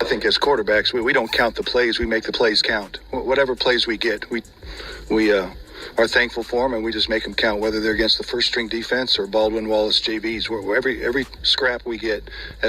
think as quarterbacks, we don't count the plays. We make the plays count. Whatever plays we get, we are thankful for them, and we just make them count, whether they're against the first-string defense or Baldwin Wallace JVs. Every scrap we get.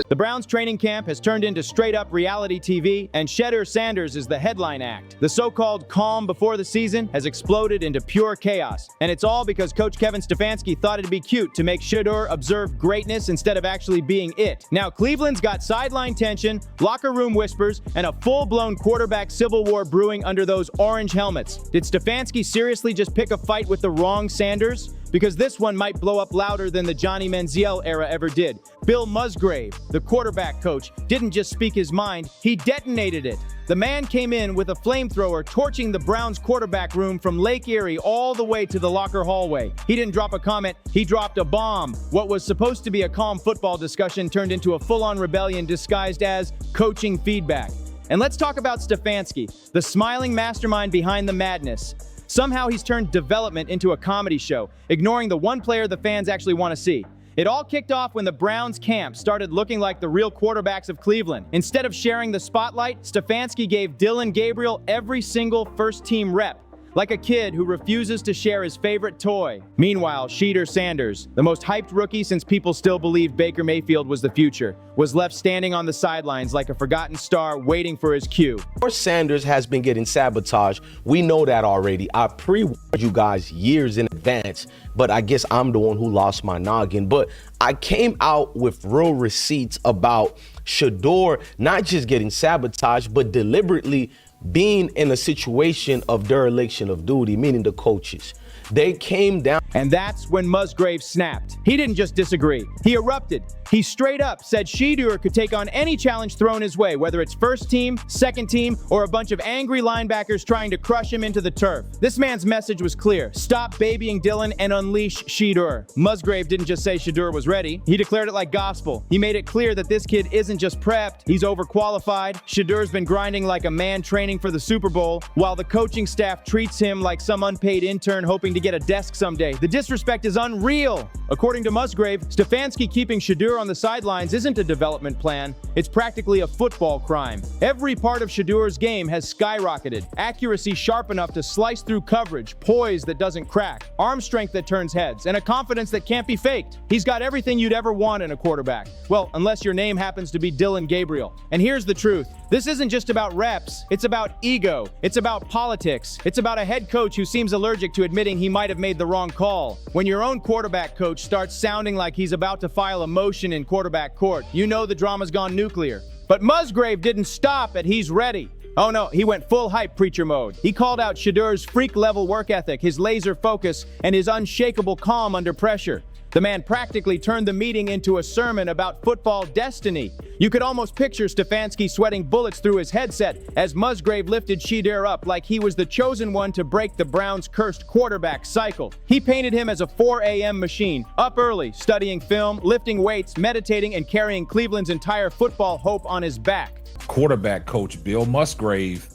The Browns training camp has turned into straight-up reality TV, and Shedeur Sanders is the headline act. The so-called calm before the season has exploded into pure chaos, and it's all because Coach Kevin Stefanski thought it'd be cute to make Shadur observe greatness instead of actually being it. Now, Cleveland's got sideline tension, locker room whispers, and a full-blown quarterback civil war brewing under those orange helmets. Did Stefanski seriously just pick a fight with the wrong Sanders? Because this one might blow up louder than the Johnny Manziel era ever did. Bill Musgrave, the quarterback coach, didn't just speak his mind, he detonated it. The man came in with a flamethrower, torching the Browns quarterback room from Lake Erie all the way to the locker hallway. He didn't drop a comment, he dropped a bomb. What was supposed to be a calm football discussion turned into a full-on rebellion disguised as coaching feedback. And let's talk about Stefanski, the smiling mastermind behind the madness. Somehow he's turned development into a comedy show, ignoring the one player the fans actually want to see. It all kicked off when the Browns camp started looking like the real quarterbacks of Cleveland. Instead of sharing the spotlight, Stefanski gave Gabriel every single first-team rep, like a kid who refuses to share his favorite toy. Meanwhile, Shedeur Sanders, the most hyped rookie since people still believed Baker Mayfield was the future, was left standing on the sidelines like a forgotten star waiting for his cue. Sanders has been getting sabotaged. We know that already. I pre-warned you guys years in advance, but I guess I'm the one who lost my noggin. But I came out with real receipts about Shadur not just getting sabotaged, but deliberately being in a situation of dereliction of duty, meaning the coaches. They came down. And that's when Musgrave snapped. He didn't just disagree. He erupted. He straight up said Shadur could take on any challenge thrown his way, whether it's first team, second team, or a bunch of angry linebackers trying to crush him into the turf. This man's message was clear. Stop babying Dylan and unleash Shadur. Musgrave didn't just say Shadur was ready. He declared it like gospel. He made it clear that this kid isn't just prepped, he's overqualified. Shadur's been grinding like a man training for the Super Bowl, while the coaching staff treats him like some unpaid intern hoping to get a desk someday. The disrespect is unreal. According to Musgrave, Stefanski keeping Shadur on the sidelines isn't a development plan. It's practically a football crime. Every part of Shadur's game has skyrocketed. Accuracy sharp enough to slice through coverage, poise that doesn't crack, arm strength that turns heads, and a confidence that can't be faked. He's got everything you'd ever want in a quarterback. Well, unless your name happens to be Gabriel. And here's the truth. This isn't just about reps. It's about ego. It's about politics. It's about a head coach who seems allergic to admitting he might have made the wrong call. When your own quarterback coach starts sounding like he's about to file a motion in quarterback court, you know the drama's gone nuclear. But Musgrave didn't stop at he's ready. Oh no, he went full hype preacher mode. He called out Shadur's freak-level work ethic, his laser focus, and his unshakable calm under pressure. The man practically turned the meeting into a sermon about football destiny. You could almost picture Stefanski sweating bullets through his headset as Musgrave lifted Shedeur up like he was the chosen one to break the Browns' cursed quarterback cycle. He painted him as a 4 a.m. machine, up early, studying film, lifting weights, meditating, and carrying Cleveland's entire football hope on his back. Quarterback coach Bill Musgrave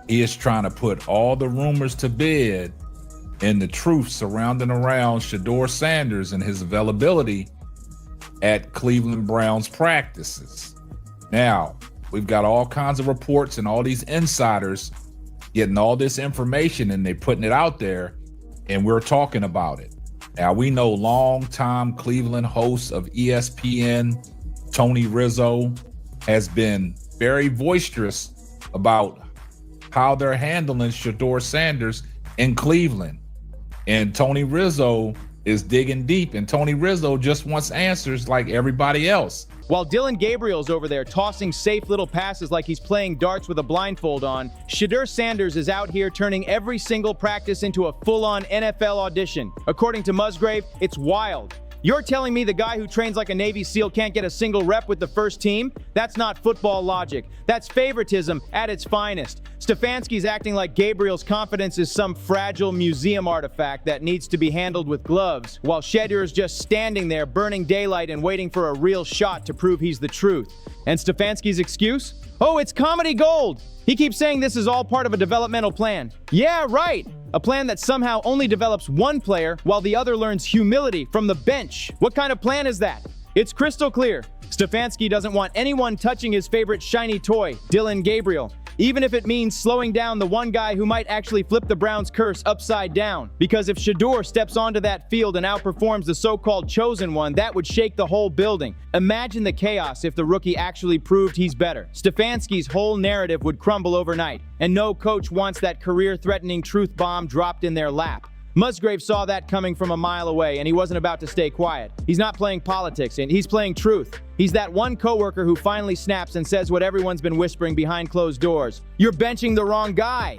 is trying to put all the rumors to bed and the truth surrounding around Shedeur Sanders and his availability at Cleveland Browns practices. Now, we've got all kinds of reports and all these insiders getting all this information and they're putting it out there and we're talking about it. Now, we know longtime Cleveland host of ESPN, Tony Rizzo, has been very boisterous about how they're handling Shedeur Sanders in Cleveland. And Tony Rizzo is digging deep, and Tony Rizzo just wants answers like everybody else. While Gabriel's over there tossing safe little passes like he's playing darts with a blindfold on, Shedeur Sanders is out here turning every single practice into a full-on NFL audition. According to Musgrave, it's wild. You're telling me the guy who trains like a Navy SEAL can't get a single rep with the first team? That's not football logic. That's favoritism at its finest. Stefanski's acting like Gabriel's confidence is some fragile museum artifact that needs to be handled with gloves, while Shedeur's just standing there burning daylight and waiting for a real shot to prove he's the truth. And Stefanski's excuse? Oh, it's comedy gold! He keeps saying this is all part of a developmental plan. Yeah, right! A plan that somehow only develops one player while the other learns humility from the bench. What kind of plan is that? It's crystal clear. Stefanski doesn't want anyone touching his favorite shiny toy, Dillon Gabriel, even if it means slowing down the one guy who might actually flip the Browns' curse upside down. Because if Shadur steps onto that field and outperforms the so-called chosen one, that would shake the whole building. Imagine the chaos if the rookie actually proved he's better. Stefanski's whole narrative would crumble overnight, and no coach wants that career-threatening truth bomb dropped in their lap. Musgrave saw that coming from a mile away, and he wasn't about to stay quiet. He's not playing politics, and he's playing truth. He's that one coworker who finally snaps and says what everyone's been whispering behind closed doors. You're benching the wrong guy.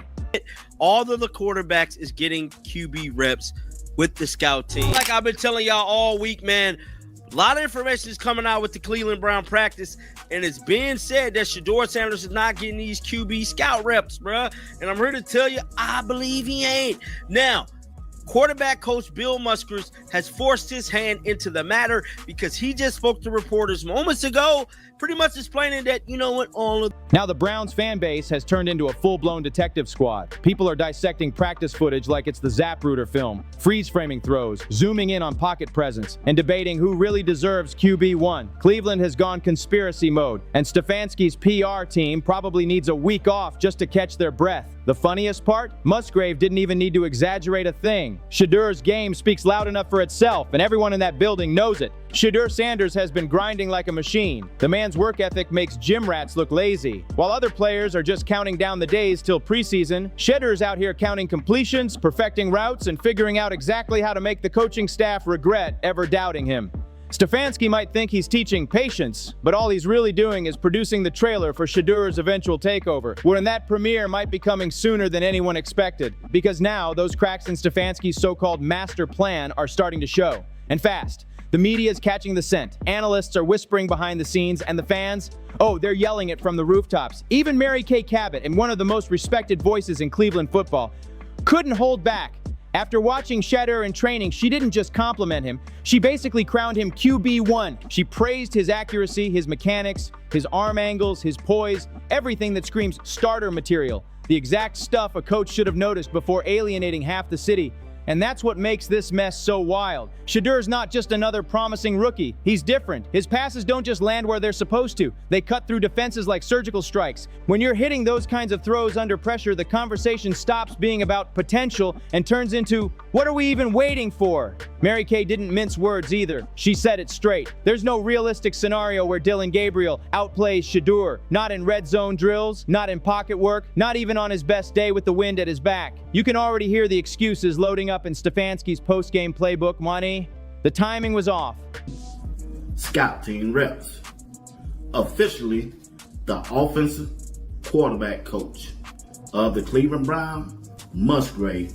All of the quarterbacks is getting QB reps with the scout team. Like I've been telling y'all all week, man, a lot of information is coming out with the Cleveland Brown practice, and it's being said that Shedeur Sanders is not getting these QB scout reps, bruh. And I'm here to tell you, I believe he ain't. Now, quarterback coach Bill Musgrave has forced his hand into the matter because he just spoke to reporters moments ago, pretty much explaining that, you know what, all of... Now the Browns fan base has turned into a full-blown detective squad. People are dissecting practice footage like it's the Zapruder film, freeze-framing throws, zooming in on pocket presence, and debating who really deserves QB1. Cleveland has gone conspiracy mode, and Stefanski's PR team probably needs a week off just to catch their breath. The funniest part? Musgrave didn't even need to exaggerate a thing. Shedur's game speaks loud enough for itself, and everyone in that building knows it. Shedeur Sanders has been grinding like a machine. The man's work ethic makes gym rats look lazy. While other players are just counting down the days till preseason, Shedur's out here counting completions, perfecting routes, and figuring out exactly how to make the coaching staff regret ever doubting him. Stefanski might think he's teaching patience, but all he's really doing is producing the trailer for Shedur's eventual takeover, when that premiere might be coming sooner than anyone expected, because now those cracks in Stefanski's so-called master plan are starting to show, and fast. The media is catching the scent, analysts are whispering behind the scenes, and the fans, oh, they're yelling it from the rooftops. Even Mary Kay Cabot, and one of the most respected voices in Cleveland football, couldn't hold back. After watching Shadur in training, she didn't just compliment him, she basically crowned him QB1. She praised his accuracy, his mechanics, his arm angles, his poise, everything that screams starter material. The exact stuff a coach should have noticed before alienating half the city. And that's what makes this mess so wild. Shedur's not just another promising rookie. He's different. His passes don't just land where they're supposed to. They cut through defenses like surgical strikes. When you're hitting those kinds of throws under pressure, the conversation stops being about potential and turns into, what are we even waiting for? Mary Kay didn't mince words either. She said it straight. There's no realistic scenario where Dillon Gabriel outplays Shadur. Not in red zone drills, not in pocket work, not even on his best day with the wind at his back. You can already hear the excuses loading up in Stefanski's post-game playbook, Money. The timing was off. Scout team reps. Officially, the offensive quarterback coach of the Cleveland Browns, Musgrave,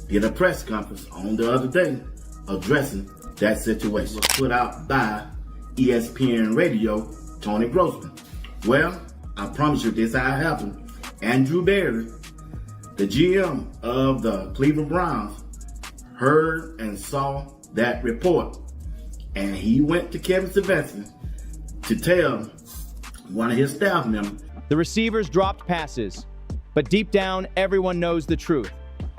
did a press conference on the other day addressing that situation. It was put out by ESPN Radio, Tony Grossman. Well, I promise you this how it happened. Andrew Berry, the GM of the Cleveland Browns, heard and saw that report, and he went to Kevin Stefanski to tell one of his staff members. The receivers dropped passes, but deep down, everyone knows the truth.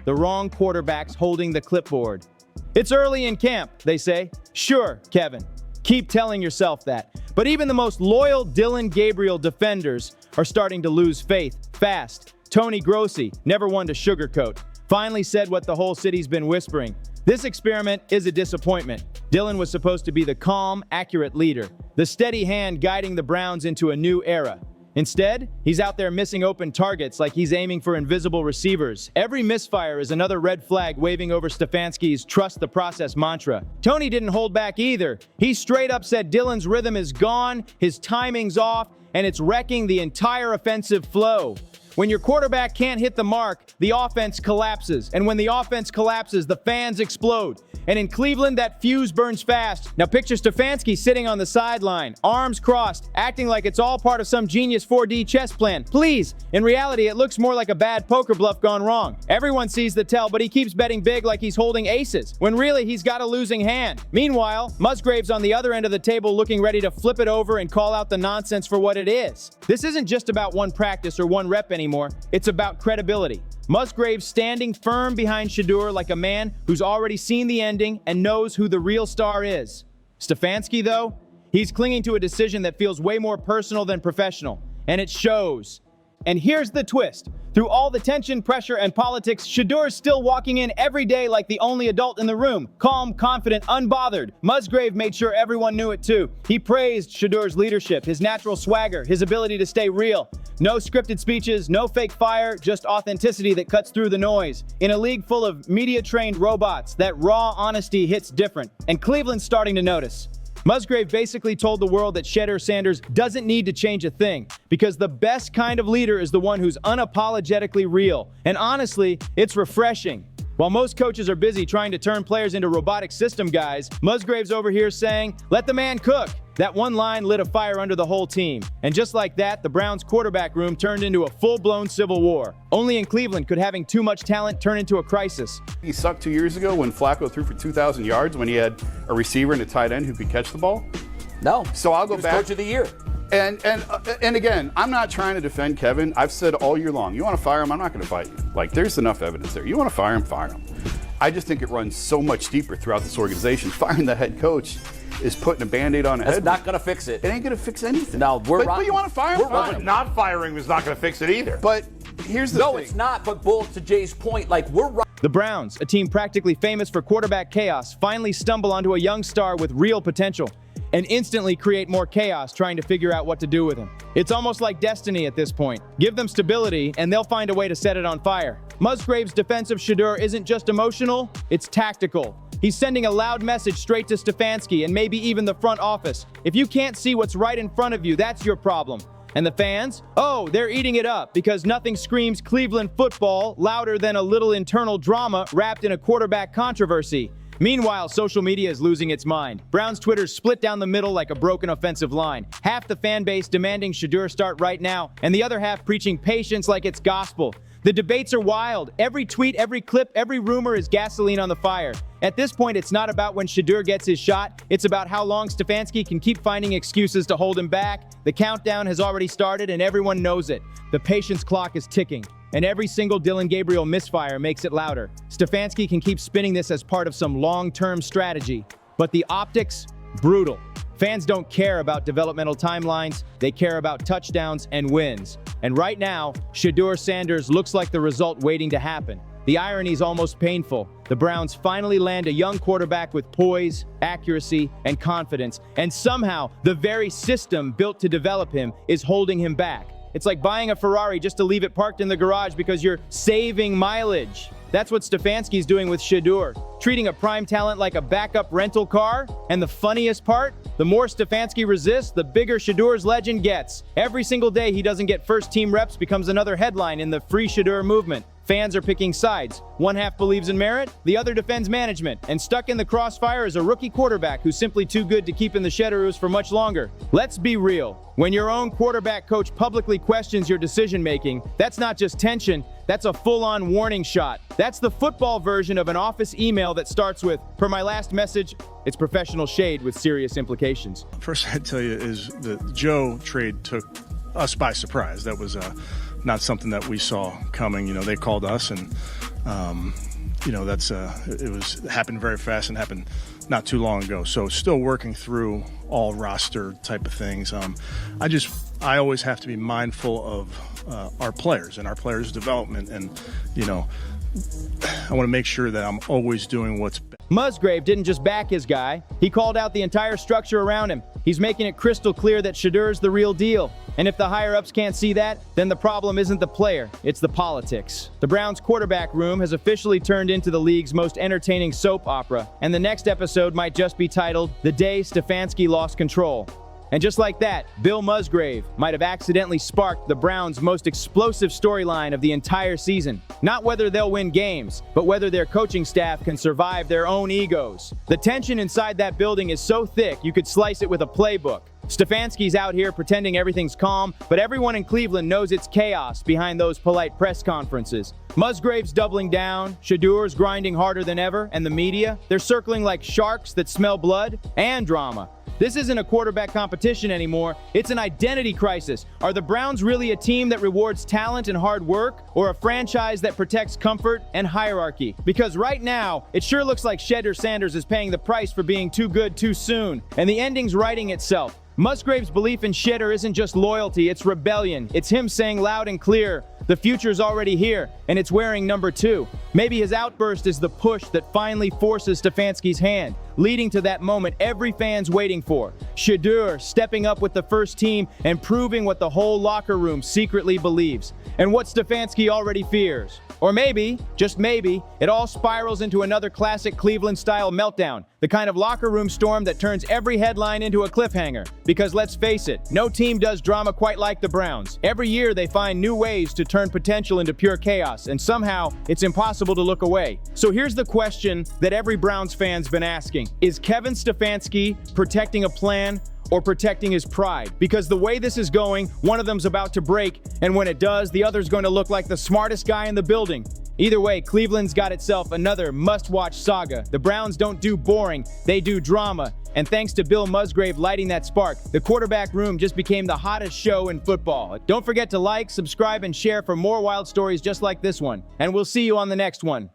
The wrong quarterback's holding the clipboard. It's early in camp, they say. Sure, Kevin. Keep telling yourself that. But even the most loyal Dillon Gabriel defenders are starting to lose faith fast. Tony Grossi, never one to sugarcoat, finally said what the whole city's been whispering. This experiment is a disappointment. Dillon was supposed to be the calm, accurate leader, the steady hand guiding the Browns into a new era. Instead, he's out there missing open targets like he's aiming for invisible receivers. Every misfire is another red flag waving over Stefanski's trust the process mantra. Tony didn't hold back either. He straight up said Dillon's rhythm is gone, his timing's off, and it's wrecking the entire offensive flow. When your quarterback can't hit the mark, the offense collapses. And when the offense collapses, the fans explode. And in Cleveland, that fuse burns fast. Now picture Stefanski sitting on the sideline, arms crossed, acting like it's all part of some genius 4D chess plan. Please, in reality, it looks more like a bad poker bluff gone wrong. Everyone sees the tell, but he keeps betting big like he's holding aces, when really he's got a losing hand. Meanwhile, Musgrave's on the other end of the table looking ready to flip it over and call out the nonsense for what it is. This isn't just about one practice or one rep anymore. It's about credibility. Musgrave standing firm behind Shadur like a man who's already seen the ending and knows who the real star is. Stefanski, though, He's clinging to a decision that feels way more personal than professional, and it shows. And here's the twist. Through all the tension, pressure, and politics, Shedeur still walking in every day like the only adult in the room. Calm, confident, unbothered. Musgrave made sure everyone knew it too. He praised Shedeur's leadership, his natural swagger, his ability to stay real. No scripted speeches, no fake fire, just authenticity that cuts through the noise. In a league full of media-trained robots, that raw honesty hits different. And Cleveland's starting to notice. Musgrave basically told the world that Shedeur Sanders doesn't need to change a thing, because the best kind of leader is the one who's unapologetically real. And honestly, it's refreshing. While most coaches are busy trying to turn players into robotic system guys, Musgrave's over here saying, "Let the man cook." That one line lit a fire under the whole team. And just like that, the Browns' quarterback room turned into a full-blown civil war. Only in Cleveland could having too much talent turn into a crisis. He sucked 2 years ago when Flacco threw for 2,000 yards when he had a receiver and a tight end who could catch the ball. No. So I'll go back. Coach of the year. And again, I'm not trying to defend Kevin. I've said all year long, you want to fire him, I'm not going to fight you. Like, there's enough evidence there. You want to fire him, fire him. I just think it runs so much deeper throughout this organization. Firing the head coach is putting a Band-Aid on a head. That's not going to fix it. It ain't going to fix anything. No, but you want to fire him? Fire him. Not firing is not going to fix it either. But here's the thing. No, it's not. But Bull, to Jay's point, like, we're right. The Browns, a team practically famous for quarterback chaos, finally stumble onto a young star with real potential and instantly create more chaos trying to figure out what to do with him. It's almost like destiny at this point. Give them stability and they'll find a way to set it on fire. Musgrave's defense of Shadur isn't just emotional, it's tactical. He's sending a loud message straight to Stefanski and maybe even the front office. If you can't see what's right in front of you, that's your problem. And the fans? Oh, they're eating it up because nothing screams Cleveland football louder than a little internal drama wrapped in a quarterback controversy. Meanwhile, social media is losing its mind. Browns Twitter's split down the middle like a broken offensive line. Half the fan base demanding Shadur start right now, and the other half preaching patience like it's gospel. The debates are wild. Every tweet, every clip, every rumor is gasoline on the fire. At this point, it's not about when Shadur gets his shot. It's about how long Stefanski can keep finding excuses to hold him back. The countdown has already started, and everyone knows it. The patience clock is ticking, and every single Dillon Gabriel misfire makes it louder. Stefanski can keep spinning this as part of some long-term strategy, but the optics, brutal. Fans don't care about developmental timelines, they care about touchdowns and wins. And right now, Shedeur Sanders looks like the result waiting to happen. The irony is almost painful. The Browns finally land a young quarterback with poise, accuracy, and confidence, and somehow the very system built to develop him is holding him back. It's like buying a Ferrari just to leave it parked in the garage because you're saving mileage. That's what Stefanski's doing with Shadur, treating a prime talent like a backup rental car. And the funniest part, the more Stefanski resists, the bigger Shedur's legend gets. Every single day he doesn't get first-team reps becomes another headline in the Free Shadur movement. Fans are picking sides. One half believes in merit, the other defends management, and stuck in the crossfire is a rookie quarterback who's simply too good to keep in the Shederoos for much longer. Let's be real. When your own quarterback coach publicly questions your decision-making, that's not just tension, that's a full-on warning shot. That's the football version of an office email that starts with, "Per my last message, it's professional shade with serious implications." First I'd tell you is the Joe trade took us by surprise. That was not something that we saw coming. You know, they called us and, you know, it happened very fast and happened not too long ago. So still working through all roster type of things. I always have to be mindful of our players and our players' development. And, you know, I want to make sure that I'm always doing what's best. Musgrave didn't just back his guy, he called out the entire structure around him. He's making it crystal clear that Shedur's the real deal. And if the higher-ups can't see that, then the problem isn't the player, it's the politics. The Browns' quarterback room has officially turned into the league's most entertaining soap opera, and the next episode might just be titled, "The Day Stefanski Lost Control." And just like that, Bill Musgrave might have accidentally sparked the Browns' most explosive storyline of the entire season. Not whether they'll win games, but whether their coaching staff can survive their own egos. The tension inside that building is so thick you could slice it with a playbook. Stefanski's out here pretending everything's calm, but everyone in Cleveland knows it's chaos behind those polite press conferences. Musgrave's doubling down, Shedur's grinding harder than ever, and the media, they're circling like sharks that smell blood and drama. This isn't a quarterback competition anymore. It's an identity crisis. Are the Browns really a team that rewards talent and hard work, or a franchise that protects comfort and hierarchy? Because right now, it sure looks like Shedeur Sanders is paying the price for being too good too soon, and the ending's writing itself. Musgrave's belief in Shedeur isn't just loyalty, it's rebellion. It's him saying loud and clear, the future's already here, and it's wearing number 2. Maybe his outburst is the push that finally forces Stefanski's hand, leading to that moment every fan's waiting for. Shadur stepping up with the first team and proving what the whole locker room secretly believes, and what Stefanski already fears. Or maybe, just maybe, it all spirals into another classic Cleveland-style meltdown, the kind of locker room storm that turns every headline into a cliffhanger. Because let's face it, no team does drama quite like the Browns. Every year they find new ways to turn potential into pure chaos, and somehow it's impossible to look away. So here's the question that every Browns fan's been asking. Is Kevin Stefanski protecting a plan or protecting his pride? Because the way this is going, one of them's about to break, and when it does, the other's going to look like the smartest guy in the building. Either way, Cleveland's got itself another must-watch saga. The Browns don't do boring, they do drama. And thanks to Bill Musgrave lighting that spark, the quarterback room just became the hottest show in football. Don't forget to like, subscribe, and share for more wild stories just like this one. And we'll see you on the next one.